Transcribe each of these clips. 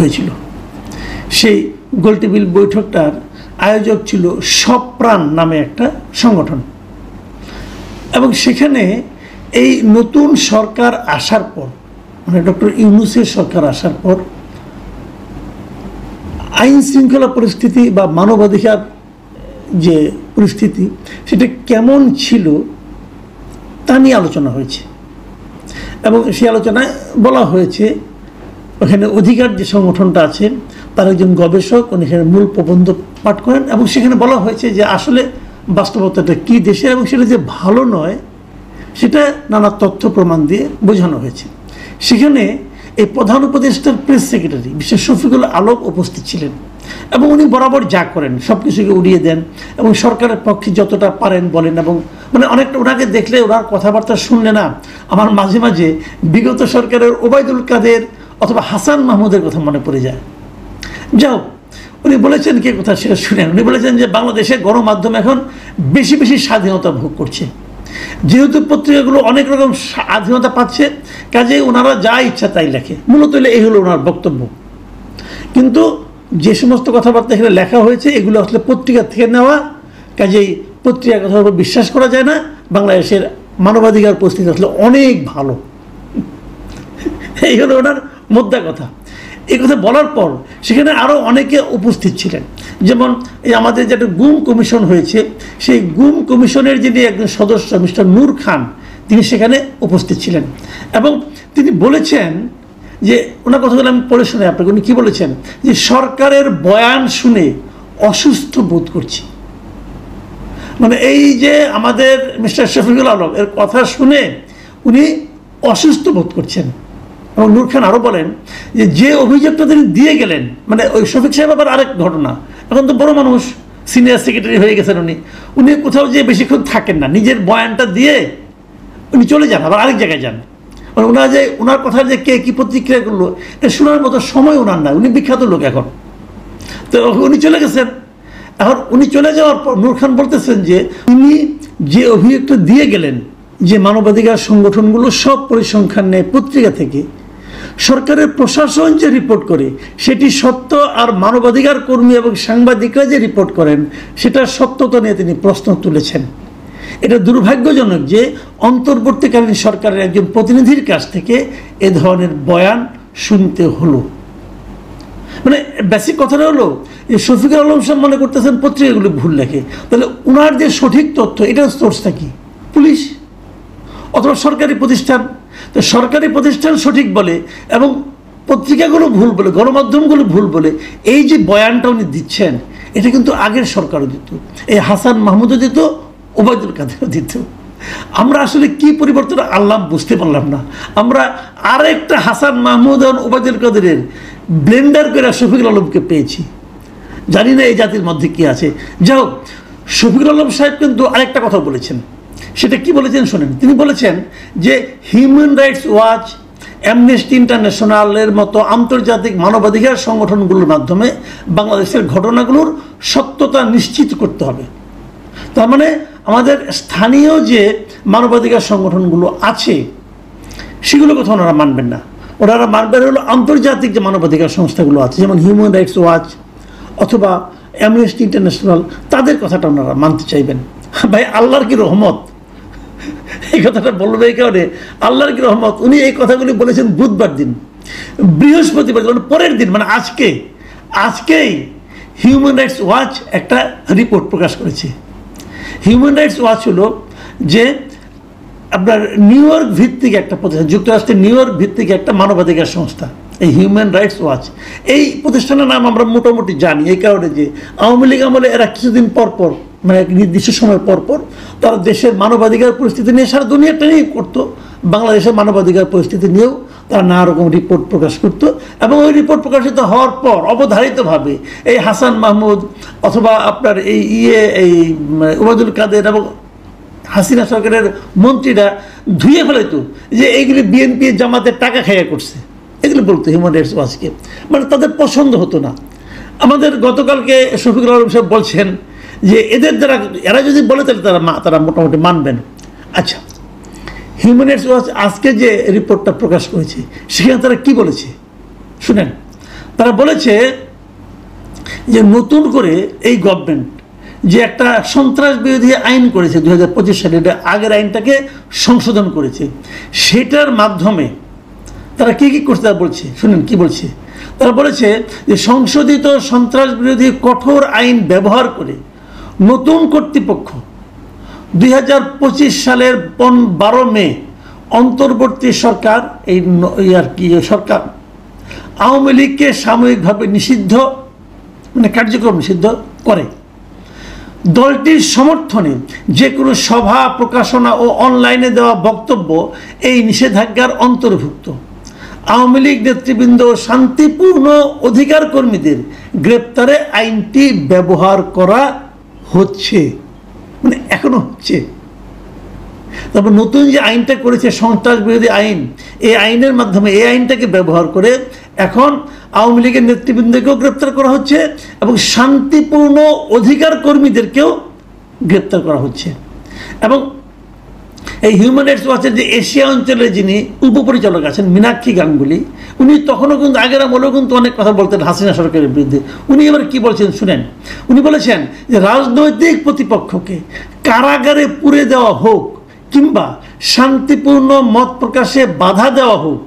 হয়েছিল। সেই গোলটেবিল বৈঠকটার আয়োজক ছিল সপ্রাণ নামে একটা সংগঠন, এবং সেখানে এই নতুন সরকার আসার পর, মানে ডক্টর ইউনূসের সরকার আসার পর আইন শৃঙ্খলা পরিস্থিতি বা মানবাধিকার যে পরিস্থিতি সেটা কেমন ছিল তা নিয়ে আলোচনা হয়েছে। এবং সেই আলোচনায় বলা হয়েছে ওখানে অধিকার যে সংগঠনটা আছে তার একজন গবেষক উনি এখানে মূল প্রবন্ধ পাঠ করেন, এবং সেখানে বলা হয়েছে যে আসলে বাস্তবতাটা কী দেশে, এবং সেটা যে ভালো নয় সেটা নানা তথ্য প্রমাণ দিয়ে বোঝানো হয়েছে। সেখানে এই প্রধান উপদেষ্টার প্রেস সেক্রেটারি বিশেষ শফিকুল আলম উপস্থিত ছিলেন, এবং উনি বরাবর যা করেন সব কিছুকে উড়িয়ে দেন এবং সরকারের পক্ষে যতটা পারেন বলেন, এবং মানে অনেকটা ওনাকে দেখলে ওনার কথাবার্তা শুনলে না আমার মাঝে মাঝে বিগত সরকারের ওবায়দুল কাদের অথবা হাসান মাহমুদের কথা মনে পড়ে যায়। যাও, উনি বলেছেন কে কথা সেটা শুনেন। উনি বলেছেন যে বাংলাদেশে গণমাধ্যম এখন বেশি বেশি স্বাধীনতা ভোগ করছে, যেহেতু পত্রিকাগুলো অনেক রকম স্বাধীনতা পাচ্ছে, কাজে ওনারা যা ইচ্ছা তাই লেখে। মূলত এই হলো ওনার বক্তব্য। কিন্তু যে সমস্ত কথাবার্তা এখানে লেখা হয়েছে এগুলো আসলে পত্রিকা থেকে নেওয়া, কাজেই পত্রিকার কথার উপর বিশ্বাস করা যায় না। বাংলাদেশের মানবাধিকার পরিস্থিতি আসলে অনেক ভালো, এই হলো ওনার মোদ্দা কথা। এই কথা বলার পর সেখানে আরও অনেকে উপস্থিত ছিলেন, যেমন এই আমাদের যেটা গুম কমিশন হয়েছে সেই গুম কমিশনের যিনি একজন সদস্য মিস্টার নূর খান তিনি সেখানে উপস্থিত ছিলেন, এবং তিনি বলেছেন যে ওনার কথাগুলো আমি পড়ে শুনে আপনাকে। উনি কী বলেছেন যে সরকারের বয়ান শুনে অসুস্থ বোধ করছি। মানে এই যে আমাদের মিস্টার শফিকুল আলম এর কথা শুনে উনি অসুস্থ বোধ করছেন। এবং নূর খান আরও বলেন যে যে অভিযোগটা তিনি দিয়ে গেলেন, মানে ওই শফিক সাহেব আবার আরেক ঘটনা, এখন তো বড় মানুষ, সিনিয়র সেক্রেটারি হয়ে গেছেন উনি কোথাও যে বেশিক্ষণ থাকেন না, নিজের বয়ানটা দিয়ে উনি চলে যান, আবার আরেক জায়গায় যান। মানে ওনার যে ওনার কথা যে কে কী প্রতিক্রিয়া করলো এটা শোনার মতো সময় ওনার না, উনি বিখ্যাত লোক এখন। তো উনি চলে গেছেন। এখন উনি চলে যাওয়ার পর নূর খান বলতেছেন যে তিনি যে অভিযোগটা দিয়ে গেলেন যে মানবাধিকার সংগঠনগুলো সব পরিসংখ্যান নেয় পত্রিকা থেকে, সরকারের প্রশাসন যে রিপোর্ট করে সেটি সত্য, আর মানবাধিকার কর্মী এবং সাংবাদিকরা যে রিপোর্ট করেন সেটার সত্যতা নিয়ে তিনি প্রশ্ন তুলেছেন। এটা দুর্ভাগ্যজনক যে অন্তর্বর্তীকালীন সরকারের একজন প্রতিনিধির কাছ থেকে এ ধরনের বয়ান শুনতে হলো। মানে বেসিক কথাটা হলো যে শফিকুল আলম সাহেব মনে করতেছেন পত্রিকাগুলো ভুল লেখে, তাহলে ওনার যে সঠিক তথ্য এটার সোর্সটা কি? পুলিশ অথবা সরকারি প্রতিষ্ঠান। তো সরকারি প্রতিষ্ঠান সঠিক বলে এবং পত্রিকাগুলো ভুল বলে, গণমাধ্যমগুলো ভুল বলে, এই যে বয়ানটা উনি দিচ্ছেন এটা কিন্তু আগের সরকারও দিত, এই হাসান মাহমুদও দিত, ওবায়দুল কাদেরও দিত। আমরা আসলে কি পরিবর্তন আনলাম বুঝতে পারলাম না। আমরা আরেকটা হাসান মাহমুদ এবং ওবায়দুল কাদেরের ব্লেন্ডার করে শফিকুল আলমকে পেয়েছি। জানি না এই জাতির মধ্যে কি আছে। যাই হোক, শফিকুল আলম সাহেব কিন্তু আরেকটা কথা বলেছেন। সেটা কি বলেছেন শোনেন। তিনি বলেছেন যে হিউম্যান রাইটস ওয়াচ, অ্যামনেস্টি ইন্টারন্যাশনালের মতো আন্তর্জাতিক মানবাধিকার সংগঠনগুলোর মাধ্যমে বাংলাদেশের ঘটনাগুলোর সত্যতা নিশ্চিত করতে হবে। তার মানে আমাদের স্থানীয় যে মানবাধিকার সংগঠনগুলো আছে সেগুলো কথা ওনারা মানবেন না। ওনারা মানবেন হলো আন্তর্জাতিক যে মানবাধিকার সংস্থাগুলো আছে, যেমন হিউম্যান রাইটস ওয়াচ অথবা অ্যামনেস্টি ইন্টারন্যাশনাল, তাদের কথাটা ওনারা মানতে চাইবেন। ভাই আল্লাহর কি রহমত, এই কথাটা বলবো এই কারণে, আল্লাহর কি রহমত, উনি এই কথাগুলি বলেছেন বুধবার দিন। বৃহস্পতিবার পরের দিন মানে আজকেই হিউম্যান রাইটস ওয়াচ একটা রিপোর্ট প্রকাশ করেছে। হিউম্যান রাইটস ওয়াচ হলো যে আপনার নিউ ইয়র্ক ভিত্তিক একটা প্রতিষ্ঠান, যুক্তরাষ্ট্রের নিউ ইয়র্ক ভিত্তিক একটা মানবাধিকার সংস্থা এই হিউম্যান রাইটস ওয়াচ। এই প্রতিষ্ঠানের নাম আমরা মোটামুটি জানি এই কারণে যে আওয়ামী লীগ আমলে এরা কিছুদিন পর পর, মানে এক নির্দিষ্ট সময় পর পর তারা দেশের মানবাধিকার পরিস্থিতি নিয়ে সারা দুনিয়াটা নিয়ে করতো। বাংলাদেশের মানবাধিকার পরিস্থিতি নিয়েও তারা নানা রকম রিপোর্ট প্রকাশ করত, এবং ওই রিপোর্ট প্রকাশিত হওয়ার পর অবধারিতভাবে এই হাসান মাহমুদ অথবা আপনার এই ওবায়দুল কাদের এবং হাসিনা সরকারের মন্ত্রীরা ধুয়ে ফেলাইতো যে এইগুলি বিএনপি জামাতের টাকা খাইয়া করছে, এগুলো বলতো হিউম্যান রাইটস ওয়াচকে। মানে তাদের পছন্দ হতো না। আমাদের গতকালকে শফিকুল আলম সাহেব বলছেন যে এদের দ্বারা এরা যদি বলে তাহলে তারা মোটামুটি মানবেন। আচ্ছা, হিউম্যান রাইটস ওয়াচ আজকে যে রিপোর্টটা প্রকাশ করেছে সেখানে তারা কি বলেছে শুনেন। তারা বলেছে যে নতুন করে এই গভর্নমেন্ট যে একটা সন্ত্রাস বিরোধী আইন করেছে 2025 সালে, এটা আগের আইনটাকে সংশোধন করেছে, সেটার মাধ্যমে তারা কি কি করছে তারা বলছে, শুনেন কি বলছে। তারা বলেছে যে সংশোধিত সন্ত্রাস বিরোধী কঠোর আইন ব্যবহার করে নতুন কর্তৃপক্ষ 2025 সালের 12 মে অন্তর্বর্তী সরকার এই আর কি সরকার আওয়ামী লীগকে সাময়িকভাবে নিষিদ্ধ, মানে কার্যক্রম নিষিদ্ধ করে। দলটির সমর্থনে যে কোনো সভা, প্রকাশনা ও অনলাইনে দেওয়া বক্তব্য এই নিষেধাজ্ঞার অন্তর্ভুক্ত। আওয়ামী লীগ নেতৃবৃন্দ শান্তিপূর্ণ অধিকার কর্মীদের গ্রেপ্তারে আইনটি ব্যবহার করা হচ্ছে, মানে এখনো হচ্ছে। তারপর নতুন যে আইনটা করেছে সন্ত্রাস বিরোধী আইন, এই আইনের মাধ্যমে এই আইনটাকে ব্যবহার করে এখন আওয়ামী লীগের নেতৃবৃন্দকেও গ্রেপ্তার করা হচ্ছে এবং শান্তিপূর্ণ অধিকার কর্মীদেরকেও গ্রেপ্তার করা হচ্ছে। এবং এই হিউম্যান রাইটস ওয়াচের যে এশিয়া অঞ্চলের যিনি উপপরিচালক আছেন মীনাক্ষী গাঙ্গুলি, উনি তখনও কিন্তু আগের আমলেও কিন্তু অনেক কথা বলতেন হাসিনা সরকারের বিরুদ্ধে। উনি এবার কি বলছেন শুনেন। উনি বলেছেন যে রাজনৈতিক প্রতিপক্ষকে কারাগারে পুরে দেওয়া হোক কিংবা শান্তিপূর্ণ মত প্রকাশে বাধা দেওয়া হোক,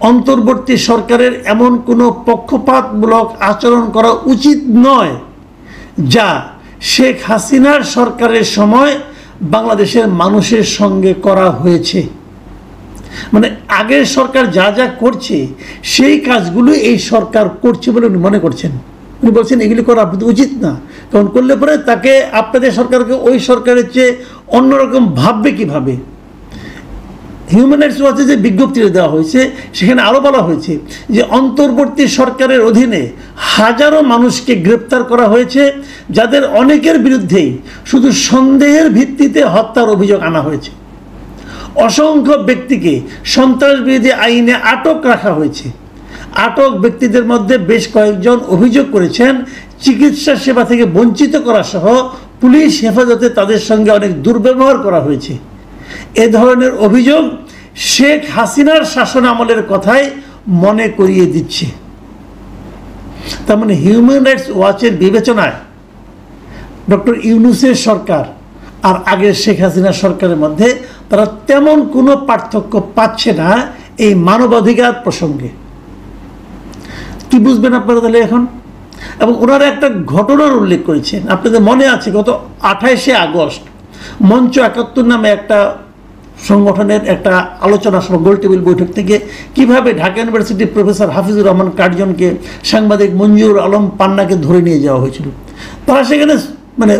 অন্তর্বর্তী সরকারের এমন কোনো পক্ষপাতমূলক আচরণ করা উচিত নয় যা শেখ হাসিনার সরকারের সময় বাংলাদেশের মানুষের সঙ্গে করা হয়েছে। মানে আগের সরকার যা যা করছে সেই কাজগুলো এই সরকার করছে বলে উনি মনে করছেন। উনি বলছেন এগুলি করা আপনাদের উচিত না, কারণ করলে পরে তাকে আপনাদের সরকারকে ওই সরকারের চেয়ে অন্যরকম ভাববে কীভাবে। হিউম্যান রাইটস ওয়াচে যে বিজ্ঞপ্তিটা দেওয়া হয়েছে সেখানে আরও বলা হয়েছে যে অন্তর্বর্তী সরকারের অধীনে হাজারো মানুষকে গ্রেপ্তার করা হয়েছে, যাদের অনেকের বিরুদ্ধেই শুধু সন্দেহের ভিত্তিতে হত্যার অভিযোগ আনা হয়েছে। অসংখ্য ব্যক্তিকে সন্ত্রাস বিরোধী আইনে আটক রাখা হয়েছে। আটক ব্যক্তিদের মধ্যে বেশ কয়েকজন অভিযোগ করেছেন চিকিৎসা সেবা থেকে বঞ্চিত করা সহ পুলিশ হেফাজতে তাদের সঙ্গে অনেক দুর্ব্যবহার করা হয়েছে। এ ধরনের অভিযোগ শেখ হাসিনার শাসন আমলের কথাই মনে করিয়ে দিচ্ছে। তার মানে হিউম্যান রাইটস ওয়াচের বিবেচনায় ডক্টর ইউনূসের সরকার আর আগের শেখ হাসিনা সরকারের মধ্যে তারা তেমন কোনো পার্থক্য পাচ্ছে না এই মানবাধিকার প্রসঙ্গে। কি বুঝবেন আপনারা তাহলে এখন? এবং ওনারা একটা ঘটনার উল্লেখ করেছেন, আপনাদের মনে আছে গত 28শে আগস্ট মঞ্চ 71 নামে একটা সংগঠনের একটা আলোচনা সভা, গোলটেবিল বৈঠক থেকে কিভাবে ঢাকা ইউনিভার্সিটির প্রফেসর হাফিজুর রহমান কার্জনকে, সাংবাদিক মঞ্জুর আলম পান্নাকে ধরে নিয়ে যাওয়া হয়েছিল। তারা সেখানে মানে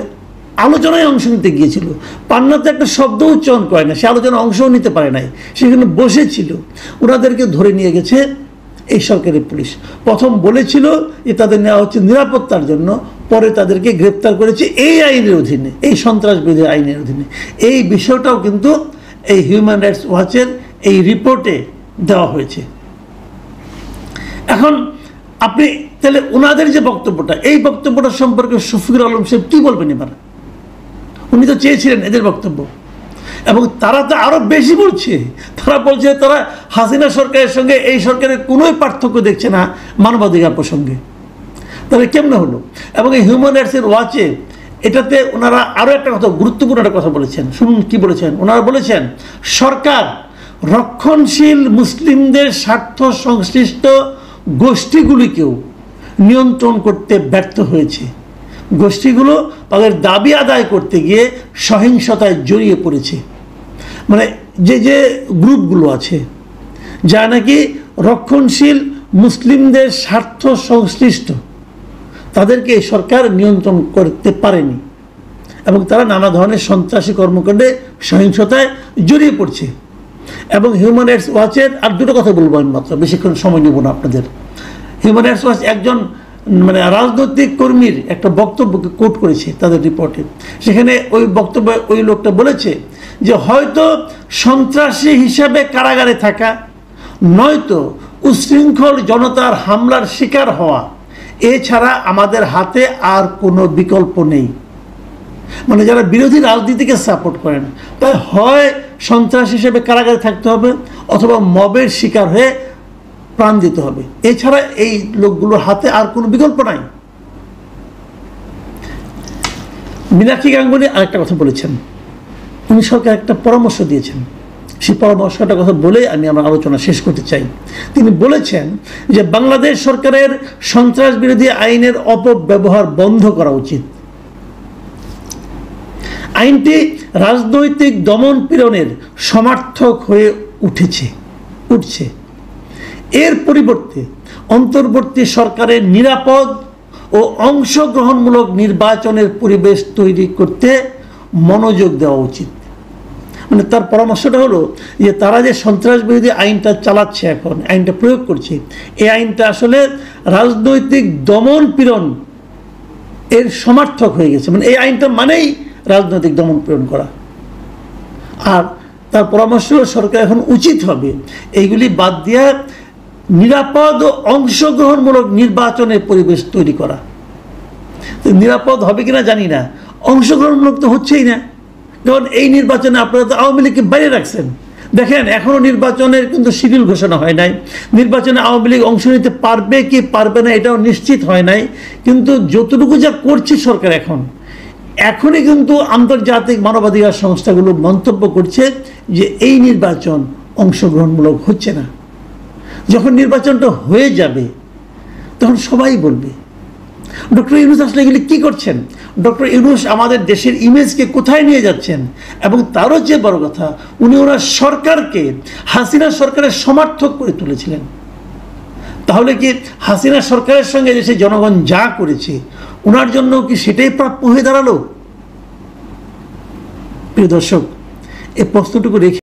আলোচনায় অংশ নিতে গিয়েছিল। পান্নাতে একটা শব্দ উচ্চারণ করে না, সে আলোচনায় অংশও নিতে পারে নাই, সেখানে বসেছিল। ওনাদেরকে ধরে নিয়ে গেছে এই সরকারি পুলিশ। প্রথম বলেছিল যে তাদের নেওয়া হচ্ছে নিরাপত্তার জন্য, পরে তাদেরকে গ্রেপ্তার করেছে এই আইনের অধীনে, এই সন্ত্রাস বিরোধী আইনের অধীনে। এই বিষয়টাও কিন্তু এই হিউম্যান রাইটস ওয়াচের এই রিপোর্টে দেওয়া হয়েছে। এখন আপনি তাহলে ওনাদের যে বক্তব্যটা, এই বক্তব্যটা সম্পর্কে শফিকুল আলম সাহেব কী বলবেন এবার? উনি তো চেয়েছিলেন এদের বক্তব্য, এবং তারা তো আরও বেশি বলছে। তারা বলছে তারা হাসিনা সরকারের সঙ্গে এই সরকারের কোনোই পার্থক্য দেখছে না মানবাধিকার প্রসঙ্গে। তাহলে কেমন হলো? এবং এই হিউম্যান রাইটসের ওয়াচে এটাতে ওনারা আরও একটা কথা, গুরুত্বপূর্ণ একটা কথা বলেছেন। শুনুন কি বলেছেন। ওনারা বলেছেন সরকার রক্ষণশীল মুসলিমদের স্বার্থ সংশ্লিষ্ট গোষ্ঠীগুলিকেও নিয়ন্ত্রণ করতে ব্যর্থ হয়েছে। গোষ্ঠীগুলো তাদের দাবি আদায় করতে গিয়ে সহিংসতায় জড়িয়ে পড়েছে। মানে যে যে গ্রুপগুলো আছে যা নাকি রক্ষণশীল মুসলিমদের স্বার্থ সংশ্লিষ্ট, তাদেরকে সরকার নিয়ন্ত্রণ করতে পারেনি এবং তারা নানা ধরনের সন্ত্রাসী কর্মকাণ্ডে সহিংসতায় জড়িয়ে পড়ছে। এবং হিউম্যান রাইটস ওয়াচের আর দুটো কথা বলবো আমি মাত্র, বেশিক্ষণ সময় নেব না আপনাদের। হিউম্যান রাইটস ওয়াচ একজন মানে রাজনৈতিক কর্মীর একটা বক্তব্যকে কোট করেছে তাদের রিপোর্টে। সেখানে ওই বক্তব্যে ওই লোকটা বলেছে যে হয়তো সন্ত্রাসী হিসাবে কারাগারে থাকা, নয়তো উচ্ছৃঙ্খল জনতার হামলার শিকার হওয়া, এছাড়া আমাদের হাতে আর কোনো বিকল্প নেই। মানে যারা বিরোধী রাজনীতিকে সাপোর্ট করেন তাই হয় সন্ত্রাস হিসেবে কারাগারে থাকতে হবে, অথবা মবের শিকার হয়ে প্রাণ দিতে হবে, এছাড়া এই লোকগুলোর হাতে আর কোনো বিকল্প নাই। মীনাক্ষী গাঙ্গুলী আরেকটা কথা বলেছেন, উনি সরকার একটা পরামর্শ দিয়েছেন, সেই পরামর্শটার কথা বলে আমি আমার আলোচনা শেষ করতে চাই। তিনি বলেছেন যে বাংলাদেশ সরকারের সন্ত্রাস বিরোধী আইনের অপব্যবহার বন্ধ করা উচিত। আইনটি রাজনৈতিক দমন পীড়নের সমার্থক হয়ে উঠছে। এর পরিবর্তে অন্তর্বর্তী সরকারের নিরাপদ ও অংশগ্রহণমূলক নির্বাচনের পরিবেশ তৈরি করতে মনোযোগ দেওয়া উচিত। মানে তার পরামর্শটা হলো যে তারা যে সন্ত্রাস বিরোধী আইনটা চালাচ্ছে, এখন আইনটা প্রয়োগ করছে, এই আইনটা আসলে রাজনৈতিক দমন পীড়ন এর সমার্থক হয়ে গেছে। মানে এই আইনটা মানেই রাজনৈতিক দমন পীড়ন করা। আর তার পরামর্শ সরকার এখন উচিত হবে এইগুলি বাদ দিয়ে নিরাপদ ও অংশগ্রহণমূলক নির্বাচনের পরিবেশ তৈরি করা। নিরাপদ হবে কিনা জানি না, অংশগ্রহণমূলক তো হচ্ছেই না। কারণ এই নির্বাচনে আপনারা তো আওয়ামী লীগকে বাইরে রাখছেন। দেখেন এখনো নির্বাচনের কিন্তু শিডিউল ঘোষণা হয় নাই, নির্বাচনে আওয়ামী লীগ অংশ নিতে পারবে কি পারবে না এটাও নিশ্চিত হয় নাই। কিন্তু যতটুকু যা করছে সরকার এখনই কিন্তু আন্তর্জাতিক মানবাধিকার সংস্থাগুলো মন্তব্য করছে যে এই নির্বাচন অংশগ্রহণমূলক হচ্ছে না। যখন নির্বাচনটা হয়ে যাবে তখন সবাই বলবে ডক্টর ইউনূস আসলে এগুলি কী করছেন, ডক্টর ইউনূস আমাদের দেশের ইমেজকে কোথায় নিয়ে যাচ্ছেন। এবং তারও যে বড় কথা, উনি ওনার সরকারকে হাসিনা সরকারের সমর্থক করে তুলেছিলেন। তাহলে কি হাসিনা সরকারের সঙ্গে দেশের জনগণ যা করেছে ওনার জন্য কি সেটাই প্রাপ্য হয়ে দাঁড়ালো? প্রিয় দর্শক, এই প্রশ্নটুকু রেখে